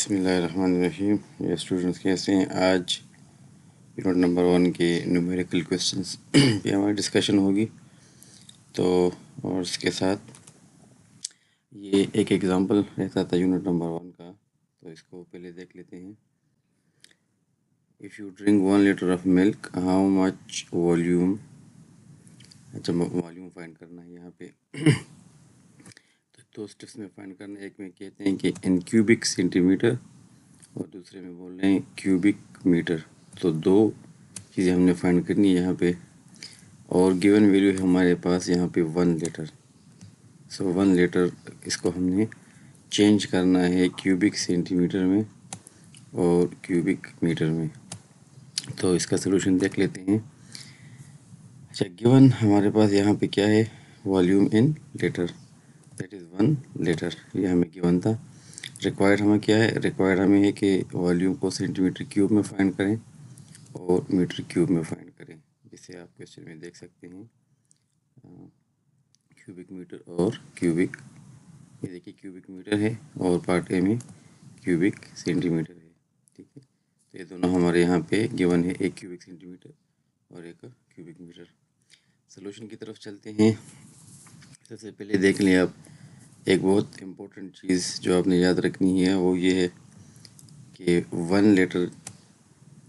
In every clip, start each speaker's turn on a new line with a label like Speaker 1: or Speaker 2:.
Speaker 1: बिस्मिल्लाहिर्रहमानिर्रहीम। ये स्टूडेंट्स कैसे हैं? आज यूनिट नंबर 1 के न्यूमेरिकल क्वेश्चंस पे हमारी डिस्कशन होगी। तो और इसके साथ ये एक एग्जांपल रहता था यूनिट नंबर 1 का, तो इसको पहले देख लेते हैं। If you drink 1 litre of milk how much volume. अच्छा, वॉल्यूम फाइंड करना है यहाँ पे। तो दो स्टेप्स में फाइंड करना है। एक में कहते हैं कि इन क्यूबिक सेंटीमीटर और दूसरे में बोल रहे हैं क्यूबिक मीटर। तो दो चीज़ें हमने फाइंड करनी है यहाँ पे, और गिवन वैल्यू है हमारे पास यहाँ पे 1 लीटर। सो 1 लीटर इसको हमने चेंज करना है क्यूबिक सेंटीमीटर में और क्यूबिक मीटर में। तो इसका सलूशन देख लेते हैं। अच्छा, गिवन हमारे पास यहाँ पे क्या है, volume in litre, that is 1 litre, ये हमें गिवन था। रिक्वायर्ड हमें क्या है, रिक्वायर्ड हमें है कि वॉल्यूम को सेंटीमीटर क्यूब में फाइंड करें और मीटर क्यूब में फाइंड करें, जिसे आप क्वेश्चन में देख सकते हैं। क्यूबिक मीटर और क्यूबिक, ये देखिए क्यूबिक मीटर है और पार्ट ए में क्यूबिक सेंटीमीटर है। ठीक है, तो ये दोनों हमारे यहाँ पे गिवन है, एक क्यूबिक सेंटीमीटर और एक क्यूबिक मीटर। सॉल्यूशन की तरफ चलते हैं। सबसे पहले देख लें आप, एक बहुत इम्पोर्टेंट चीज़ जो आपने याद रखनी है वो ये है कि 1 लीटर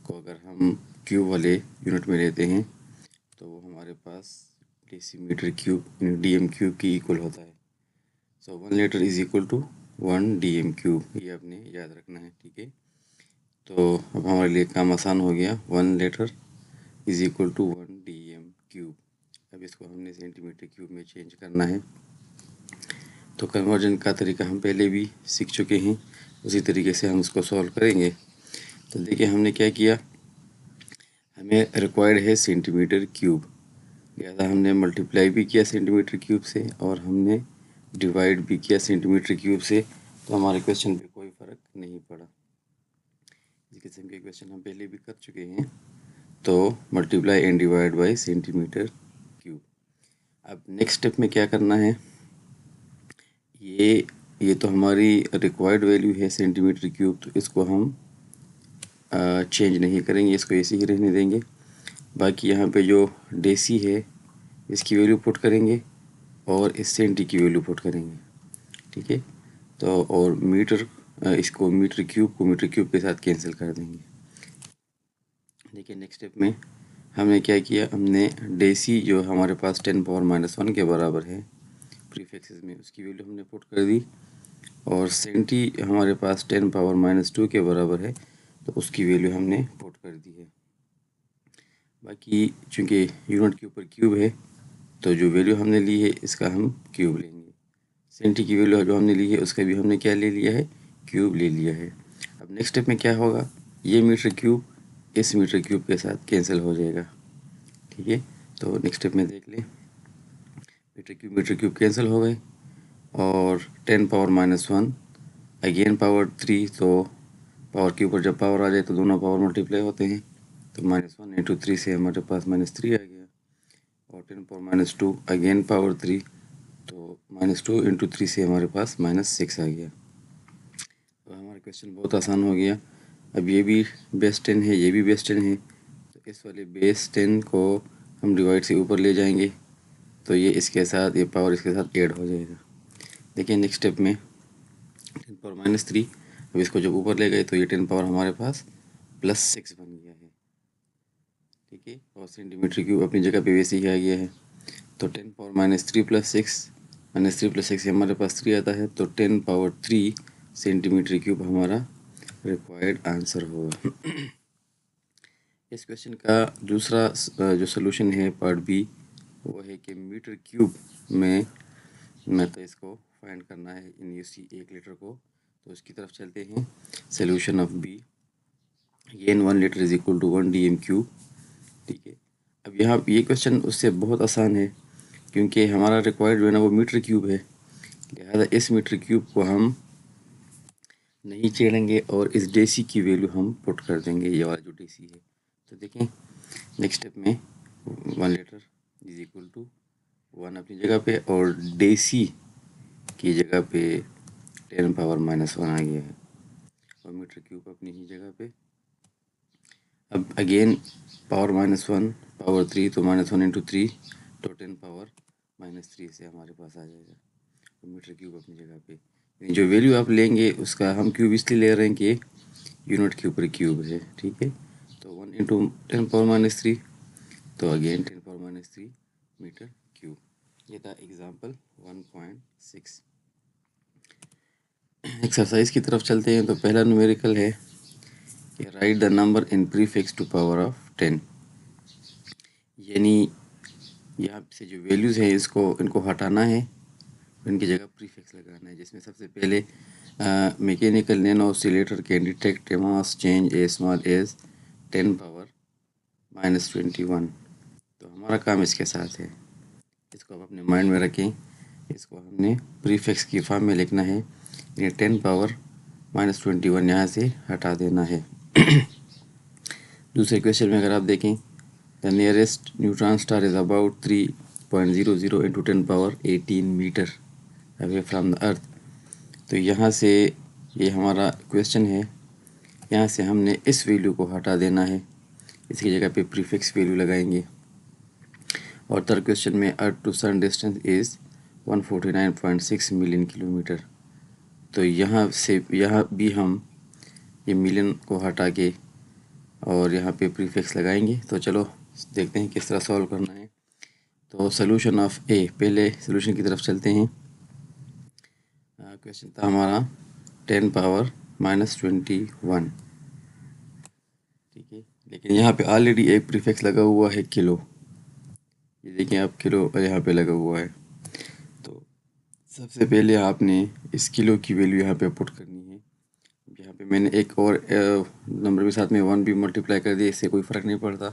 Speaker 1: को अगर हम क्यूब वाले यूनिट में लेते हैं तो वो हमारे पास डेसीमीटर क्यूब डीएम क्यूब की इक्वल होता है। So 1 litre is equal to 1 DM cube, ये आपने याद रखना है। ठीक है, तो अब हमारे लिए काम आसान हो गया। 1 litre is equal to 1 DM cube. अब इसको हमने सेंटीमीटर क्यूब में चेंज करना है। तो कन्वर्जन का तरीका हम पहले भी सीख चुके हैं, उसी तरीके से हम इसको सॉल्व करेंगे। तो देखिए हमने क्या किया, हमें रिक्वायर्ड है सेंटीमीटर क्यूब, लिहाजा हमने मल्टीप्लाई भी किया सेंटीमीटर क्यूब से और हमने डिवाइड भी किया सेंटीमीटर क्यूब से। तो हमारे क्वेश्चन पे कोई फ़र्क नहीं पड़ा। इस किस्म के क्वेश्चन हम पहले भी कर चुके हैं। तो multiply and divide by centimetre cube. अब नेक्स्ट स्टेप में क्या करना है, ये तो हमारी रिक्वायर्ड वैल्यू है सेंटीमीटर क्यूब, तो इसको हम चेंज नहीं करेंगे, इसको ऐसे ही रहने देंगे। बाकी यहाँ पे जो डेसी है इसकी वैल्यू पुट करेंगे और इस सेंटी की वैल्यू पुट करेंगे। ठीक है, तो और मीटर, इसको मीटर क्यूब को मीटर क्यूब के साथ कैंसिल कर देंगे। देखिए नेक्स्ट स्टेप में हमने क्या किया, हमने डेसी जो हमारे पास 10⁻⁻1 के बराबर है प्रीफिक्सेस में, उसकी वैल्यू हमने पुट कर दी, और सेंटी हमारे पास 10⁻⁻2 के बराबर है तो उसकी वैल्यू हमने पुट कर दी है। बाकी चूँकि यूनिट के ऊपर क्यूब है तो जो वैल्यू हमने ली है इसका हम क्यूब लेंगे। सेंटी की वैल्यू जो हमने ली है उसका भी हमने क्या ले लिया है, क्यूब ले लिया है। अब नेक्स्ट स्टेप में क्या होगा, ये मीटर क्यूब इस मीटर क्यूब के साथ कैंसिल हो जाएगा। ठीक है, तो नेक्स्ट स्टेप में देख लें, मीटर क्यूब कैंसिल हो गए और 10⁻⁻1 अगेन पावर 3, तो पावर के ऊपर जब पावर आ जाए तो दोनों पावर मल्टीप्लाई होते हैं, तो -1 × 3 से हमारे पास -3 आ गया, और 10⁻⁻2 अगेन पावर 3, तो -2 × 3 से हमारे पास -6 आ गया। तो हमारा क्वेश्चन बहुत आसान हो गया। अब ये भी बेस 10 है, ये भी बेस 10 है, तो इस वाले बेस 10 को हम डिवाइड से ऊपर ले जाएंगे तो ये इसके साथ, ये पावर इसके साथ ऐड हो जाएगा। देखिए नेक्स्ट स्टेप में 10⁻−3, अब इसको जब ऊपर ले गए तो ये 10 पावर हमारे पास +6 बन गया है। ठीक है, और सेंटीमीटर क्यूब अपनी जगह पे वैसे ही आ गया है। तो 10⁻−3 + 6, -3 + 6 से हमारे पास 3 आता है, तो 10⁻3 सेंटीमीटर क्यूब हमारा रिक्वायर्ड आंसर होगा। इस क्वेश्चन का दूसरा जो सोल्यूशन है पार्ट बी, वो है कि मीटर क्यूब में तो इसको फाइंड करना है इन इसी 1 लीटर को। तो इसकी तरफ चलते हैं। Solution of B, again 1 litre is equal to 1 DM cube. ठीक है, अब यहाँ ये क्वेश्चन उससे बहुत आसान है क्योंकि हमारा रिक्वायर्ड जो है ना वो मीटर क्यूब है, लिहाजा इस मीटर क्यूब को हम नहीं छेड़ेंगे और इस डेसी की वैल्यू हम पुट कर देंगे, ये वाला जो डेसी है। तो देखें नेक्स्ट स्टेप में 1 लीटर इज इक्वल टू 1 अपनी जगह पे और डेसी की जगह पे 10⁻⁻1 आ गया है। और मीटर क्यूब अपनी ही जगह पे। अब अगेन पावर -1 पावर 3 तो -1 इंटू 3 तो 10 पावर -3 से हमारे पास आ जाएगा। तो मीटर क्यूब अपनी जगह पे। जो वैल्यू आप लेंगे उसका हम क्यूब इसलिए ले रहे हैं कि यूनिट के ऊपर क्यूब है, ठीक है। तो 1 इंटू 10 पावर -3 तो अगेन 10 पावर -3 मीटर क्यूब। ये था एग्जाम्पल 1.6। एक्सरसाइज की तरफ चलते हैं। तो पहला न्यूमेरिकल है कि write the number in prefix to power of 10, यानी यहाँ से जो वैल्यूज़ है इनको हटाना है, इनकी जगह प्रीफिक्स लगाना है। जिसमें सबसे पहले mechanical nano oscillator can detect a mass change a small as 10 power -21। तो हमारा काम इसके साथ है, इसको आप अपने माइंड में रखें। इसको हमने प्रीफिक्स की फॉर्म में लिखना है, ये 10 पावर -21 यहाँ से हटा देना है। दूसरे क्वेश्चन में अगर आप देखें, the nearest neutron star is about 3.00 into 10 power 18 metre away from the earth. तो यहाँ से ये हमारा क्वेश्चन है, यहाँ से हमने इस वैल्यू को हटा देना है, इसकी जगह पे प्रीफिक्स वैल्यू लगाएंगे। और थर्ड क्वेश्चन में earth to sun distance is 149.6 million kilometre. तो यहाँ भी हम ये मिलियन को हटा के और यहाँ पे प्रीफिक्स लगाएंगे। तो चलो देखते हैं किस तरह सॉल्व करना है। तो सोल्यूशन ऑफ ए, पहले सोल्यूशन की तरफ चलते हैं। क्वेश्चन था हमारा 10 पावर -21, ठीक है। लेकिन यहाँ पे ऑलरेडी एक प्रीफिक्स लगा हुआ है किलो, ये देखिए आप, किलो यहाँ पे लगा हुआ है। तो सबसे पहले आपने इस किलो की वैल्यू यहाँ पे पुट करनी है। यहाँ पे मैंने एक और नंबर के साथ में 1 भी मल्टीप्लाई कर दिया, इससे कोई फ़र्क नहीं पड़ता।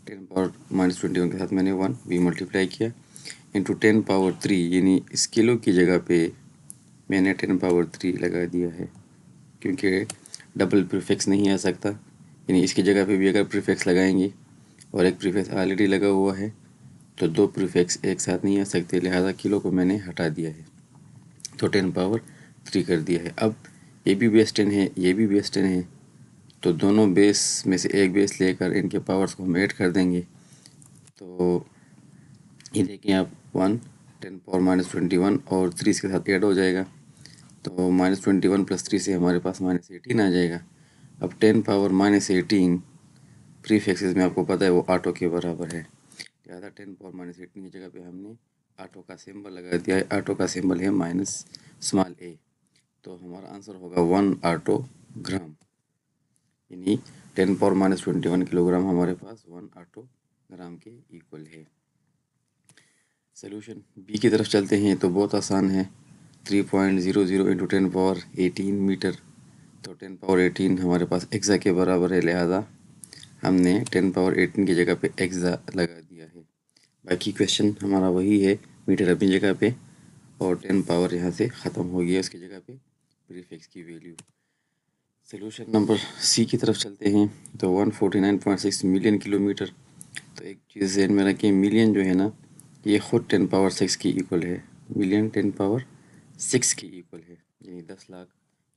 Speaker 1: 10 पावर -21 के साथ मैंने 1 भी मल्टीप्लाई किया इंटू 10 पावर 3, यानी इस किलो की जगह पे मैंने 10 पावर 3 लगा दिया है, क्योंकि डबल प्रीफिक्स नहीं आ सकता। यानी इसकी जगह पे भी अगर प्रीफिक्स लगाएंगे और एक प्रीफिक्स ऑलरेडी लगा हुआ है तो दो प्रीफिक्स एक साथ नहीं आ सकते, लिहाजा किलो को मैंने हटा दिया है, तो 10 पावर 3 कर दिया है। अब ये भी बेस 10 है, ये भी बेस 10 है, तो दोनों बेस में से एक बेस लेकर इनके पावर्स को हम ऐड कर देंगे। तो ये देखिए आप 1 10 पावर -21 और 3 इसके साथ ऐड हो जाएगा, तो -21 + 3 से हमारे पास -18 आ जाएगा। अब 10 पावर -18 प्रीफिक्सेस में आपको पता है वो ऑटो के बराबर है, लिहाजा 10 पावर -18 की जगह पे हमने ऑटो का सिंबल लगा दिया है। ऑटो का सिंबल है -a, तो हमारा आंसर होगा 1 ऑटो ग्राम, यानी 10 पावर -21 किलोग्राम हमारे पास 1 ऑटो ग्राम के इक्वल है। सोल्यूशन बी की तरफ चलते हैं। तो बहुत आसान है, 3.00 इंटू 10 पावर 18 मीटर, तो 10 पावर 18 हमारे पास एक्सा के बराबर है, लिहाजा हमने 10 पावर 18 की जगह पे एक्सा लगा दिया है। बाकी क्वेश्चन हमारा वही है, मीटर अपनी जगह पे और 10 पावर यहाँ से ख़त्म हो गया, उसकी जगह पे प्रीफिक्स की वैल्यू। सोल्यूशन नंबर सी की तरफ चलते हैं। तो 149.6 मिलियन किलोमीटर। तो एक चीज़ ध्यान में रखें, मिलियन जो है ना, ये ख़ुद 10 पावर 6 की इक्वल है। मिलियन 10 पावर 6 की इक्वल है, यानी 10 लाख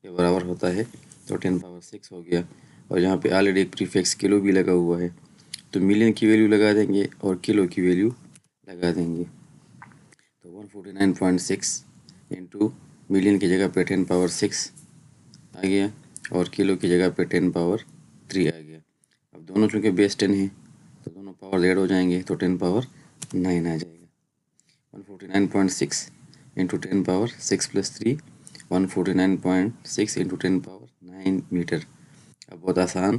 Speaker 1: के बराबर होता है, तो 10 पावर 6 हो गया। और यहाँ पे ऑलरेडी एक प्रीफिक्स किलो भी लगा हुआ है, तो मिलियन की वैल्यू लगा देंगे और किलो की वैल्यू लगा देंगे। तो 149.6 इंटू मिलियन की जगह पे 10 पावर 6 आ गया और किलो की जगह पे 10 पावर 3 आ गया। अब दोनों चूँकि बेस 10 है तो दोनों पावर ऐड हो जाएंगे, तो 10 पावर 9 आ जाएगा। 149.6 into 10 power 6 + 3, 149.6 into 10 power 9 metre. अब बहुत आसान,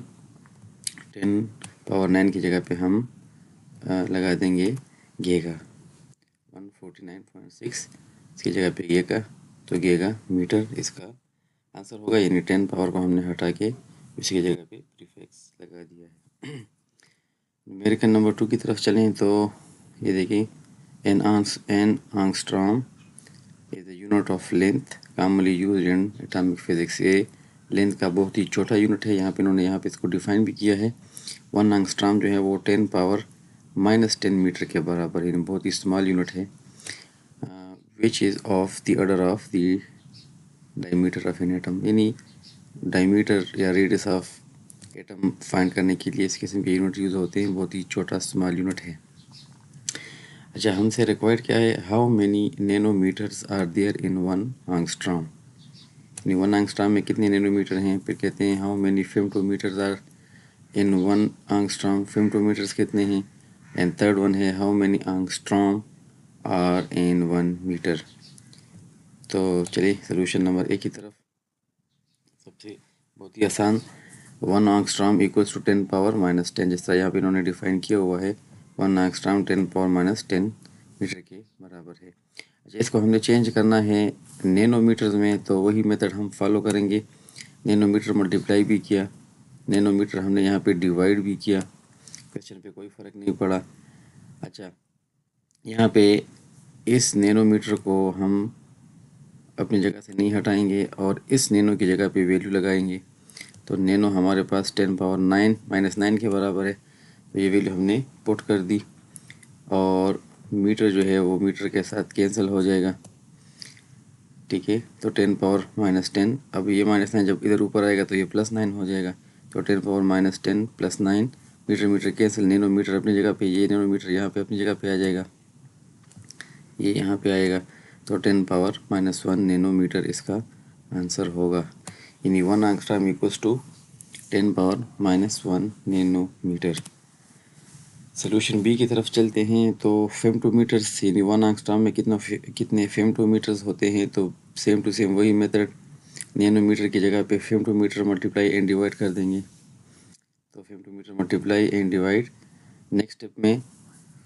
Speaker 1: 10 पावर 9 की जगह पे हम लगा देंगे गेगा, 149.6 इसकी जगह पे गेगा, तो गेगा मीटर इसका आंसर होगा, यानी 10 पावर को हमने हटा के इसकी जगह पे प्रीफिक्स लगा दिया है। न्यूमेरिकल नंबर 2 की तरफ चलें। तो ये देखिए, an angstrom is the unit of length commonly used in atomic physics. ये लेंथ का बहुत ही छोटा यूनिट है, यहाँ पे इन्होंने यहाँ पे इसको डिफाइन भी किया है। 1 आंगस्ट्रॉम जो है वो 10 पावर -10 मीटर के बराबर है, बहुत ही स्मॉल यूनिट है। Which is of the order of the diameter of an atom, यानी डायमीटर या रेडियस ऑफ एटम फाइंड करने के लिए इस किस्म के यूनिट यूज़ होते हैं, बहुत ही छोटा स्मॉल यूनिट है। अच्छा, हमसे रिक्वायर्ड क्या है, how many nanometres are there in 1 angstrom. यानी 1 एंगस्ट्रॉम में कितने नैनोमीटर हैं। फिर कहते हैं how many femtometres are in 1 angstrom, femtometres कितने हैं। एंड थर्ड वन है how many angstrom are in 1 metre. तो चलिए सोल्यूशन नंबर ए की तरफ। सबसे बहुत ही आसान, 1 angstrom equals to 10 power minus 10, जिस तरह यहाँ पे इन्होंने डिफाइन किया हुआ है 1 एंगस्ट्रॉम 10 पावर माइनस 10 मीटर के बराबर है। अच्छा, इसको हमने चेंज करना है नैनोमीटर्स में, तो वही मेथड हम फॉलो करेंगे। नैनोमीटर मल्टीप्लाई भी किया, नैनोमीटर हमने यहाँ पे डिवाइड भी किया, क्वेश्चन पे कोई फ़र्क नहीं पड़ा। अच्छा, यहाँ पे इस नैनोमीटर को हम अपनी जगह से नहीं हटाएंगे और इस नैनो की जगह पे वैल्यू लगाएंगे। तो नैनो हमारे पास 10 पावर 9 माइनस 9 के बराबर है, तो ये वैल्यू हमने पुट कर दी और मीटर जो है वो मीटर के साथ कैंसिल हो जाएगा। ठीक है, तो 10 पावर माइनस 10, अब ये माइनस 9 जब इधर ऊपर आएगा तो ये प्लस 9 हो जाएगा। तो 10 power minus 10 plus 9, metre metre cancel, nanometre अपनी जगह पे, ये नैनोमीटर यहाँ पे अपनी जगह पे आ जाएगा, ये यहाँ पे आएगा। तो 10 पावर माइनस 1 नैनोमीटर इसका आंसर होगा। यानी 1 angstrom equals to 10 power minus 1 nanometre. Solution B की तरफ चलते हैं। तो फेमटोमीटर्स यानी 1 एंगस्ट्रॉम में कितने फेमटोमीटर्स होते हैं, तो सेम टू सेम वही मेथड, नैनोमीटर की जगह पे फेमटोमीटर मल्टीप्लाई एंड डिवाइड कर देंगे। तो femtometre multiply and divide, next step में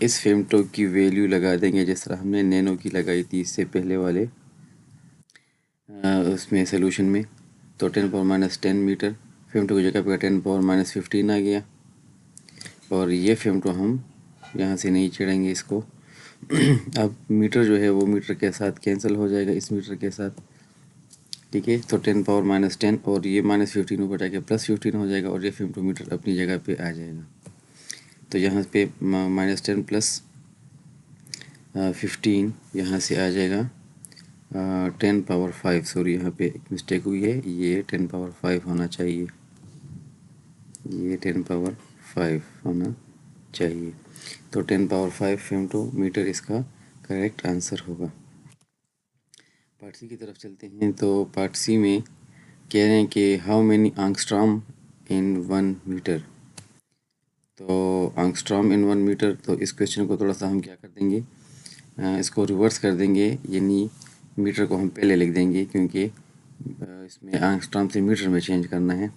Speaker 1: इस फेमटो की वैल्यू लगा देंगे जिस तरह हमने नैनो की लगाई थी इससे पहले वाले उसमें सोल्यूशन में। तो 10 पावर माइनस 10 मीटर, फेमटो की जगह पे 10 पावर माइनस 15 आ गया और ये फेमटो हम यहाँ से नहीं छेड़ेंगे इसको। अब मीटर जो है वो मीटर के साथ कैंसिल हो जाएगा इस मीटर के साथ। ठीक है, तो 10 पावर माइनस 10 और ये माइनस 15 ऊपर जाके प्लस 15 हो जाएगा और ये फेमटोमीटर अपनी जगह पे आ जाएगा। तो यहाँ पे माइनस 10 प्लस 15 यहाँ से आ जाएगा 10 पावर 5, सॉरी यहाँ पे एक मिस्टेक हुई है, ये 10 पावर 5 होना चाहिए, ये 10 पावर 5 होना चाहिए। तो 10 पावर 5 फेमटोमीटर इसका करेक्ट आंसर होगा। पार्ट सी की तरफ चलते हैं। तो पार्ट सी में कह रहे हैं कि how many angstrom in 1 metre. तो एंगस्ट्रॉम इन 1 मीटर, तो इस क्वेश्चन को थोड़ा सा हम क्या कर देंगे, इसको रिवर्स कर देंगे, यानी मीटर को हम पहले लिख देंगे क्योंकि इसमें एंगस्ट्रॉम से मीटर में चेंज करना है,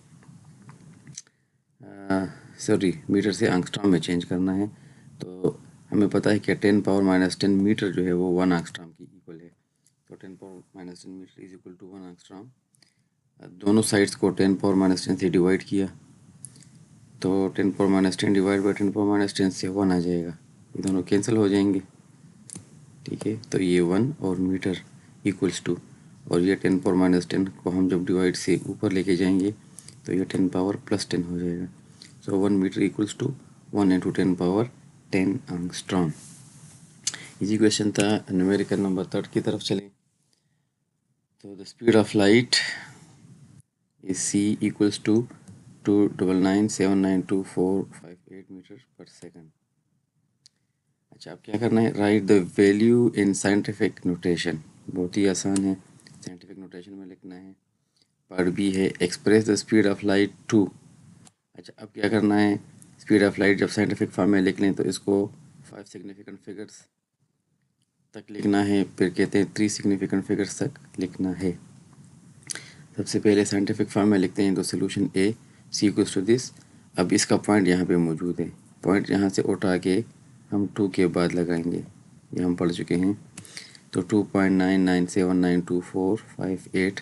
Speaker 1: सॉरी मीटर से एंगस्ट्रॉम में चेंज करना है। तो हमें पता है कि 10 पावर माइनस 10 मीटर जो है वो 1 एंगस्ट्रॉम की इक्वल है। तो 10 power minus 10 metre is equal to 1 angstrom. दोनों साइड्स को 10 पावर माइनस 10 से डिवाइड किया, तो 10 power minus 10 divide by 10 power minus 10 से 1 आ जाएगा, ये दोनों कैंसिल हो जाएंगे। ठीक है, तो ये 1 और मीटर इक्वल्स टू, और ये 10 पावर माइनस 10 को हम जब डिवाइड से ऊपर लेके जाएंगे तो ये 10 पावर प्लस 10 हो जाएगा। So 1 metre equals to 1 into 10 power 10 angstrom. Easy question था। न्यूमेरिकल नंबर 3 की तरफ चलें। तो the speed of light is c equals to 299792458 metre per second. अच्छा, अब क्या करना है, write the value in scientific notation. बहुत ही आसान है, साइंटिफिक नोटेशन में लिखना है। पार्ट बी है express the speed of light to. अच्छा, अब क्या करना है, स्पीड ऑफ लाइट जब साइंटिफिक फॉर्म में लिख लें तो इसको 5 सिग्निफिकेंट फिगर्स तक लिखना है, फिर कहते हैं 3 सिग्निफिकेंट फिगर्स तक लिखना है। सबसे पहले साइंटिफिक फॉर्म में लिखते हैं, तो solution A C equals to this. अब इसका पॉइंट यहाँ पे मौजूद है, पॉइंट यहाँ से उठा के हम 2 के बाद लगाएंगे, ये हम पढ़ चुके हैं। तो 2.99792458।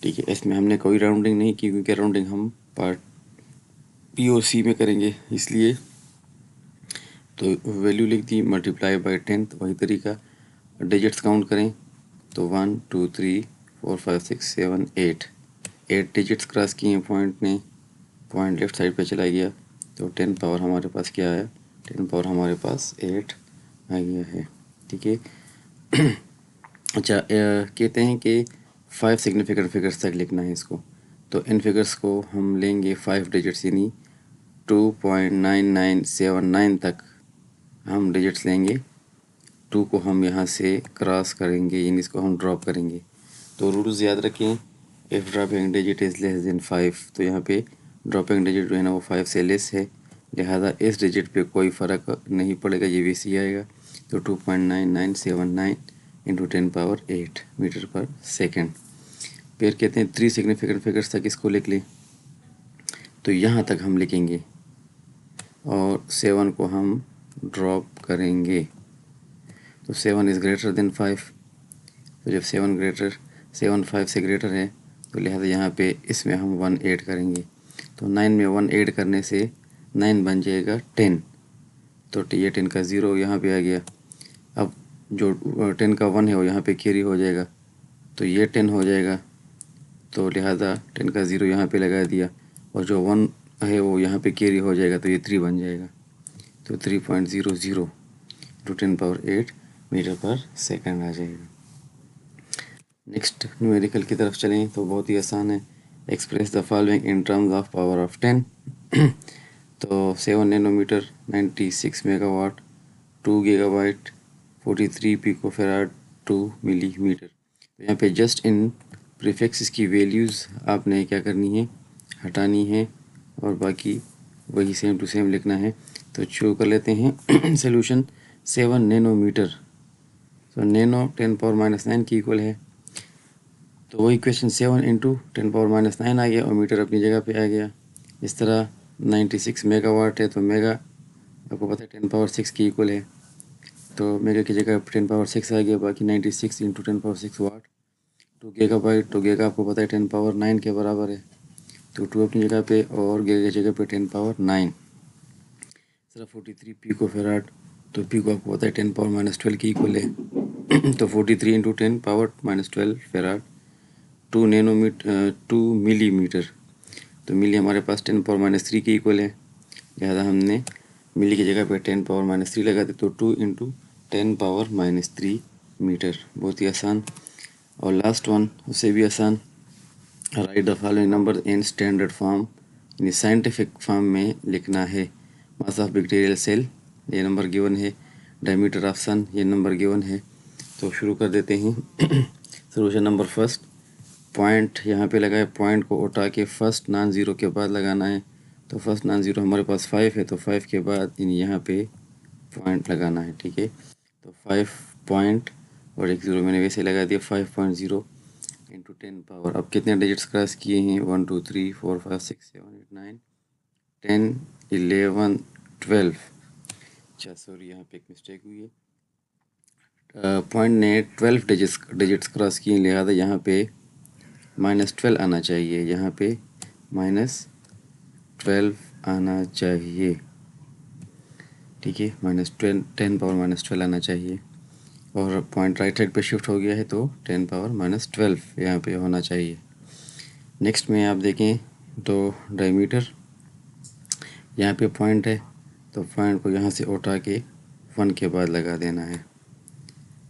Speaker 1: ठीक है, इसमें हमने कोई राउंडिंग नहीं की क्योंकि राउंडिंग हम पार्ट बी और सी में करेंगे, इसलिए तो वैल्यू लिख दी, मल्टीप्लाई बाई 10, वही तरीका। डिजिट्स काउंट करें तो 1 2 3 4 5 6 7 8 डिजिट्स क्रॉस किए हैं पॉइंट ने, पॉइंट लेफ्ट साइड पे चला गया, तो 10 पावर हमारे पास क्या आया, 10 पावर हमारे पास 8 आ गया है। ठीक है। अच्छा, कहते हैं कि 5 सिग्निफिकेंट फिगर्स तक लिखना है इसको, तो इन फिगर्स को हम लेंगे 5 डिजिट्स यानी 2.9979 तक हम डिजिट्स लेंगे। 2 को हम यहाँ से क्रॉस करेंगे यानी इसको हम ड्रॉप करेंगे। तो रूल्स याद रखें, if dropping digit is less than 5, तो यहाँ पे ड्रॉपिंग डिजिट जो है ना वो 5 से लेस है, लिहाजा इस डिजिट पे कोई फ़र्क नहीं पड़ेगा, ये वैसे ही आएगा। तो 2.9979 इंटू 10⁸ मीटर पर सेकेंड। फिर कहते हैं 3 सिग्निफिकेंट फिगर्स तक इसको लिख लें, तो यहाँ तक हम लिखेंगे और 7 को हम ड्रॉप करेंगे। तो 7 इज़ ग्रेटर देन 5, तो जब 7 5 से ग्रेटर है तो लिहाजा यहाँ पे इसमें हम 1 ऐड करेंगे। तो 9 में 1 ऐड करने से 9 बन जाएगा 10, तो ये 10 का 0 यहाँ पे आ गया। अब जो 10 का 1 है वो यहाँ पे कैरी हो जाएगा, तो ये 10 हो जाएगा, तो लिहाजा 10 का 0 यहाँ पे लगा दिया, और जो 1 है वो यहाँ पे कैरी हो जाएगा, तो ये 3 बन जाएगा। तो 3.00 टू 10⁸ मीटर पर सेकंड आ जाएगा। नेक्स्ट न्यूमेरिकल की तरफ चलें तो बहुत ही आसान है। Express the following in terms of power of 10। तो 7 nanometre 96 megawatt, 2 gigabyte 43 picofarad 2 millimetre. तो यहाँ पे जस्ट इन प्रीफिक्स की वैल्यूज़ आपने क्या करनी है, हटानी है, और बाकी वही सेम टू सेम लिखना है। तो शुरू कर लेते हैं सोल्यूशन। 7 नैनोमीटर, तो नैनो 10⁻⁹ की इक्वल है, तो वही क्वेश्चन 7 इंटू 10⁻⁹ आ गया और मीटर अपनी जगह पे आ गया। इस तरह 96 मेगावाट है, तो मेगा आपको पता है 10⁻⁶ की इक्वल है, तो मेगा की जगह 10⁻⁶ आ गया, बाकी 96 इंटू 10⁻⁶ वाट। 2 गीगाबाइट, तो गीगा आपको पता है 10⁻9 के बराबर है, तो 2 अपनी जगह पे और गीगा की जगह पे 10⁻9। सिर्फ 43 पिकोफैराड, तो पिको आपको पता है 10⁻−12 की इक्वल है, तो 43 इंटू 10⁻−12 फैराड। 2 मिलीमीटर, तो मिली हमारे पास 10⁻³ की इक्वल है, लिहाजा हमने मिली की जगह पे 10⁻³ लगा दे, तो 2 इंटू 10⁻³ मीटर। बहुत ही आसान। और लास्ट वन उससे भी आसान, right the following number in standard form, यानी साइंटिफिक फॉर्म में लिखना है। मास ऑफ बैक्टीरियल सेल, ये नंबर गिवन है। डायमीटर ऑफ सन, ये नंबर गिवन है। तो शुरू कर देते हैं। सोल्यूशन नंबर फर्स्ट, पॉइंट यहाँ पे लगाए, पॉइंट को उठा के फर्स्ट नॉन ज़ीरो के बाद लगाना है। तो फर्स्ट नॉन ज़ीरो हमारे पास 5 है, तो 5 के बाद यहाँ पे पॉइंट लगाना है, ठीक है। तो 5 पॉइंट और एक ज़ीरो मैंने वैसे लगा दिया, 5.0 इंटू 10 अब कितने डिजिट्स क्रॉस किए हैं, 1 2 3 4 5 6 7 8 9 10 11 12। अच्छा सॉरी, यहाँ पे एक मिस्टेक हुई है। पॉइंट ने 12 डिजिट्स क्रॉस किए, लिहाजा यहाँ पे -12 आना चाहिए, यहाँ पे -12 आना चाहिए, ठीक है। -10⁻12 आना चाहिए, और पॉइंट राइट साइड पे शिफ्ट हो गया है, तो 10⁻12 यहाँ पे होना चाहिए। नेक्स्ट में आप देखें तो डायमीटर, यहाँ पे पॉइंट है, तो पॉइंट को यहाँ से उठा के 1 के बाद लगा देना है।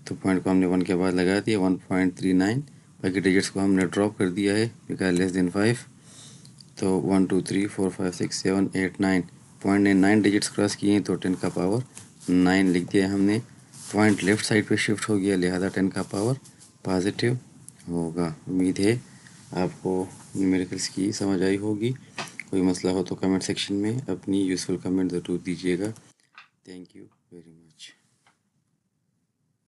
Speaker 1: तो पॉइंट को हमने 1 के बाद लगा दिया, 1.39। बाकी डिजिट्स को हमने ड्रॉप कर दिया है बिकॉज लेस देन 5। तो 1 2 3 4 5 6 7 8 9, पॉइंट ने 9 डिजिट्स क्रॉस किए हैं, तो 10⁻9 लिख दिया हमने। पॉइंट लेफ़्ट साइड पे शिफ्ट हो गया, लिहाजा 10⁻पॉजिटिव होगा। उम्मीद है आपको न्यूमेरिकल्स की समझ आई होगी। कोई मसला हो तो कमेंट सेक्शन में अपनी यूज़फुल कमेंट ज़रूर दीजिएगा। Thank you very much.